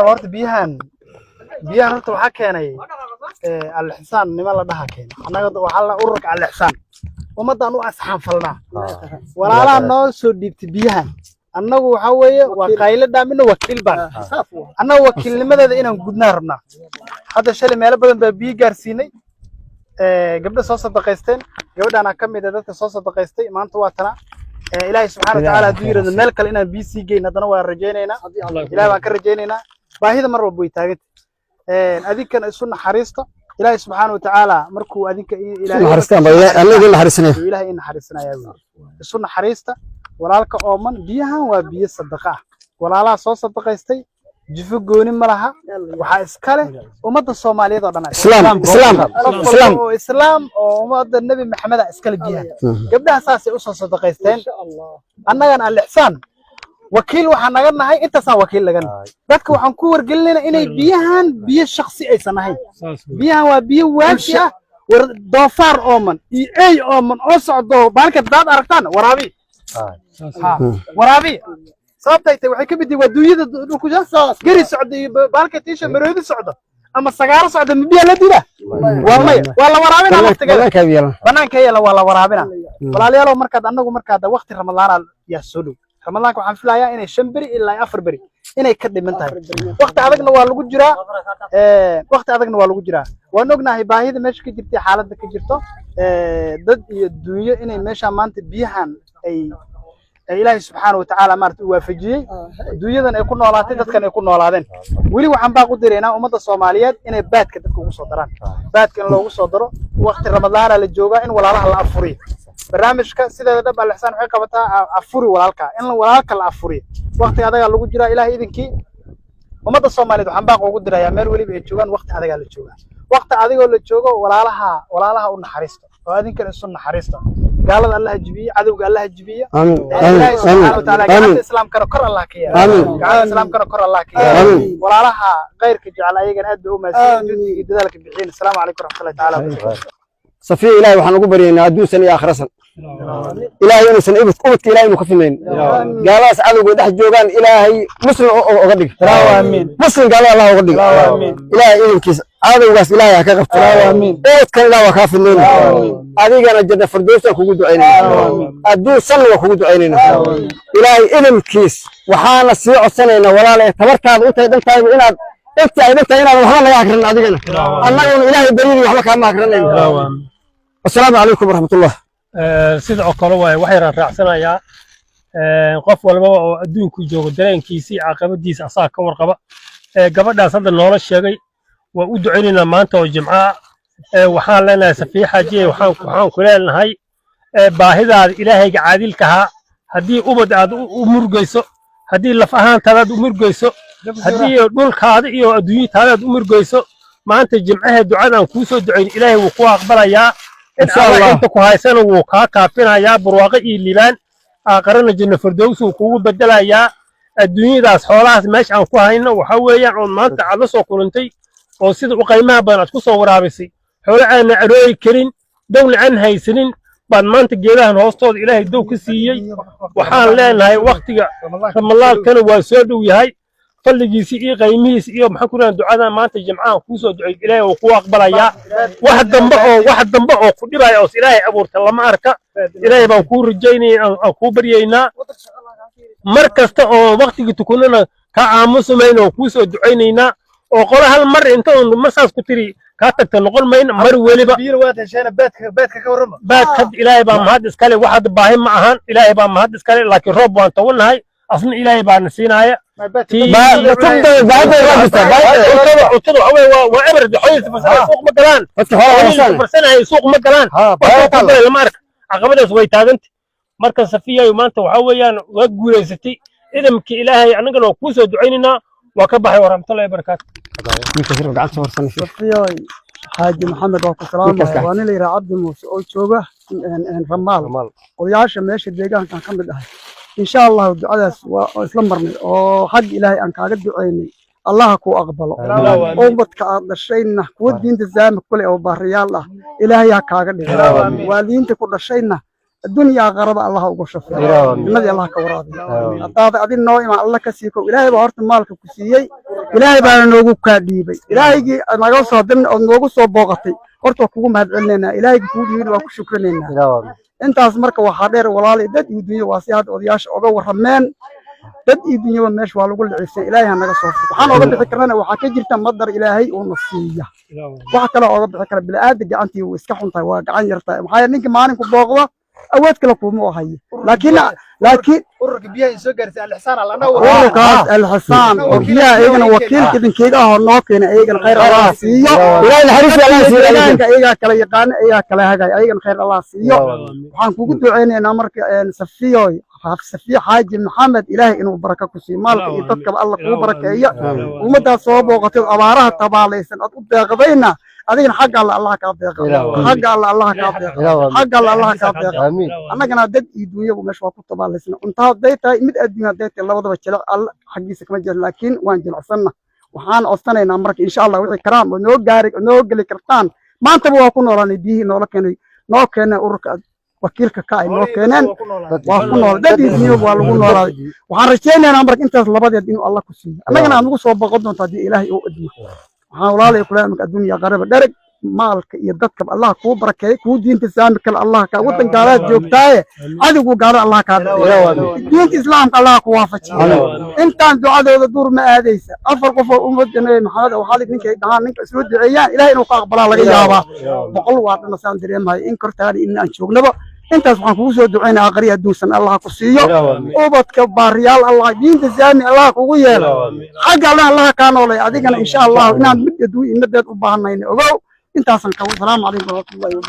horta biyahan horta waxaa keenay al-Xisaan nima la dhaha keenay annaga waxaa la ururka al-Xisaan ummadan u asxaan falnaa walaalaha noo soo dhiibtay biyahan annagu waxa weeye waa qaylo dhaamina wakiil baan annagu wakiilnimadeeda inaan gudnaa rabnaa hadda shalay meelo badan baa biyo gaarsiinay gabdho soo sadaqaysteen gabadhaana ka mid ah dadka soo sadaqaystay maanta waa tana ilaahay subxaanahu wa ta'aala haduu yiraahdo meel kale inaan biyo sii geyn haddana waa rajaynaynaa ilaahay baan ka rajaynaynaa baahida mar walba way taagan adinkana isu naxariista ilaahay subxaanahu wa ta'aala markuu adinka ilaahay in naxariisanaya isu naxariista walaalka ooman biyahan waa biyo sadaqa ah walaalaha soo sadaqaystay jifu gooni ma laha waxa iska leh ummadda Soomaaliyeed oo dhan islaam oo ummadda nabi maxamed iska leh biyahan gabdhaha saasay u soo sadaqaysteen annagana al-Xisaan wakiil waxaan naga nahay intaasaan wakiil laga nahay dadka waxaan ku wargelinaynaa inay biyahan biyo shakhsi aysan ahayn biyahan waa biyo waafi ah doofaar ooman iyo ay ooman oo socdo baalka dad aragtaan waraabi sababtay waxay ka mid yihiin waduuyada dhulku jaas gari socday baalka tiisha maroodi socdo ama sagaaro socdo biyo la dila waa la waraabina waqtiga banaanka yeela waa la waraabina walaalayaal markaad annagu markaad waqti ramadaan yaa soo dhow ramadaanka waxaan filayaa inay 5 bari ilaa 4 bari inay ka dhiman tahay waqti adagna waa lagu jiraa waan ognahay baahida meesha ka jirtay xaaladda ka jirto dad iyo duunyo inay meesha maanta biyahan ay ilaahay subxaanahu wa ta'aala maartay u waafajiyay duunyadan ay ku noolaatay dadkan ay ku noolaadeen wali waxaan baa ku direynaa ummadda Soomaaliyeed inay baadka dadka ugu soo daraan baadka in loogu soo daro waqti ramadaan la joogaa in walaalaha la afuriyo barnaamijka sideeda dhab al-Xisaan waxay qabataa afuri walaalka in walaalka la afuriyo waqti adaga lagu jiraa ilaahay idinkii ummadda Soomaaliyeed waxaan baa ugu dirayaa meel waliba ay joogaan waqti adaga la joogaa waqti adigoo la joogo walaalaha u naxariisto oo adinkana isu naxariisto قالت الله جبيه عدو قال الله جبيه الله سبحانه وتعالى قال الإسلام كانوا كر الله كيا قال الإسلام كانوا كر الله كيا ولا لها غير كجعل أيجن أدو ما سيد ذلك بحين السلام عليكم ورحمة الله تعالى صفي إلهي وحنا قبرين أدو سنة آخر سنة إلهي إنسان إبت قوت إلهي مخفمين قال أسعد وقدح جوجان إلهي مسلم أغدق مسلم قال الله أغدق إلهي إنكيس هذا وقاس إلهي هكذا قوت كان الله وخافنين هذه كان الجنة فردوس وكوجد عيننا أدو سنة وكوجد عيننا إلهي إنكيس وحنا السيع السنة ولا لا تبرك هذا أنت إذا أنت إذا وحنا يأكلنا هذه الله إلهي بريء وحنا ما أكلنا السلام عليكم ورحمة الله سيد عقلوة وحير رأسنا يا قف والبوا أدون كجوج درين كيسي عقبة ديس أصاك ورقبة قبل صدر نور الشيء وأدعينا ما أنت والجماعة وحال لنا سفيحة جي وحان كلنا هاي باهذا إلهي عادل كها هدي أبد أمور جيسو هدي لفهان ثلاث أمور جيسو هدي دول كهذا إيو أدوية ثلاث أمور جيسو ما أنت الجماعة دعانا كوسو دعين إلهي وقوة أقبل يا إن شاء الله أنت كهايسان وكاكا فينا يا برواقي الليبان آخرنا جنة فردوس وقوة بدلا يا الدنيا داس حولات ماشي عن كهاينا وحويا عن ما أنت على سوق كلنتي وصيد وقيمة بنات كوسو ورابسي حول عن عروي كرين دول عن هاي سنين بعد ما أنت جيلها نوصل إلهي دو كسيي وحال لين هاي وقت رمضان كانوا واسودوا هاي فاللي سي قيميس إيه محكونا دعانا ما أنت جمعان كوسو دعي إلهي وقوة أقبل يا واحد دنبعه قدر يا أوس إلهي أبورت الله ما أركا إلهي بنكون رجيني أكو بريينا مركز وقت تكوننا كعامس مين وكوسو دعينينا وقال هالمرة أنت مساس كتير كاتك تنقل مين مر ولي بقى بيروات عشان بيتك كورما بيت إلهي بقى مهدس كله واحد باهم معهن إلهي بقى مهدس كله لكن رب وأنت قلنا هاي أصلا إلهي بقى نسينا هاي قلت له وعبر حيث سوق مقلان فرسنا هي سوق مقلان المارك عقبنا سويت هذا أنت مركز صفية يوم أنت وحويان وجولي ستي إذا مك إلهي أنا قلنا كوسو دعيننا وكبحي ورحمة الله وبركاته. صفية حاج محمد وكسران وأنا اللي عبد الموسى أوتشوبة رمال ويعيش ماشي ديجان كان كمل إن شاء الله دعاء وإسلام برمي وحق إلهي أنك عقد دعيني الله كو أقبله أمتك الشيء نحكو الدين تزام كل أو بحرية الله إلهي عقد والدين تكون الشيء الدنيا غرب الله وقشف النبي الله كوراد هذا أدين نوع مع الله كسيكو إلهي بهرت مالك كسيي إلهي بقى نوجو كديبي إلهي أنا جالس هدمنا أو نوجو صوباقتي قرط وكوم هاد علينا إلهي كودي ولا شكرا لنا أنت أسمرك وحاضر ولا لي دد يدني واسياد ودياش أو ورمان dad iyo dunyada meesha waa lagu lacibsan ilaahay naga soo furto waxaan oga bixi karnaa waxa ka jirta madar ilaahay oo nasiiya waxa kale oga bixi kara bilaaad gacantii uu iska xuntahay waa gacan yartahay maxay ninka maalin ku booqdo awood kale kuma hayo laakiin ururka biyaha soo gaartay al-ihsaan alla ururkaas al-ihsaan oo biyaha ayagana wakiilka dinkeeda oo noo keenay ayagana khayr Allah siiyo ilaahay xariis Allah siiyo ayaga kala yaqaan ayaga kala hagay ayagana khayr Allah siiyo waxaan kugu duceynaynaa marka safiyoy safiyo xaaji maxamed ilaahay inuu baraka ku siiyo maalka iyo dadka Allah ku barakeeyo ummada soo booqatay abaaraha tabaalaysan ad u deeqdayna adigana xagga Allah ka deeqo xagga Allah ka deeqo xagga Allah ka deeqo annagana dad iyo dunyada meesha waa ku tabaalaysan inta daytay mid adduunka daytay labadaba jilc Allah xaqiisa kama jiro laakiin waan jilcsanna waxaan codsanaynaa marka insha Allah wixii karaam oo noo gali kartaan maanta waa ku noolaanay bihi noo keenay ururka wakiilka ka ay noo keeneen waa ku nool dad iyo waa lagu noolaaday waxaan rajaynaynaa marka intaas labadeed inuu Allah ku siiyo annagana aan ugu soo boqon doonto hadii Ilaahay uu adimo waxaan walaalay kulaamka adduunka qaraba dharag maalka iyo dadka Allah ku barakeeyo ku diinta saamika Allah ka wadan gaalaad joogtaaye adigu gaar Allah ka diinta islaamka Allah ku waafajiyo intaan ducadooda dur ma aadaysa afar qof oo ummadana maxamed oo xalig ninkay dhahaan ninka isoo duceeyaan Ilaahay inuu ka aqbalaa laga yaabaa boqol waa dhanasaan dareemahay in kortaani in aan joognaba intaas waxaan kugu soo duceynaa aqriya adduunsan Allah ku siiyo ubadka baariyaal Allah diinta saami Allah kugu yeelo xagga Allah ka noolay adigana insha Allah inaan mid adduun u baahanayno ogow intaasan ka salaam calaykum wa rahmatullahi wa barakatuh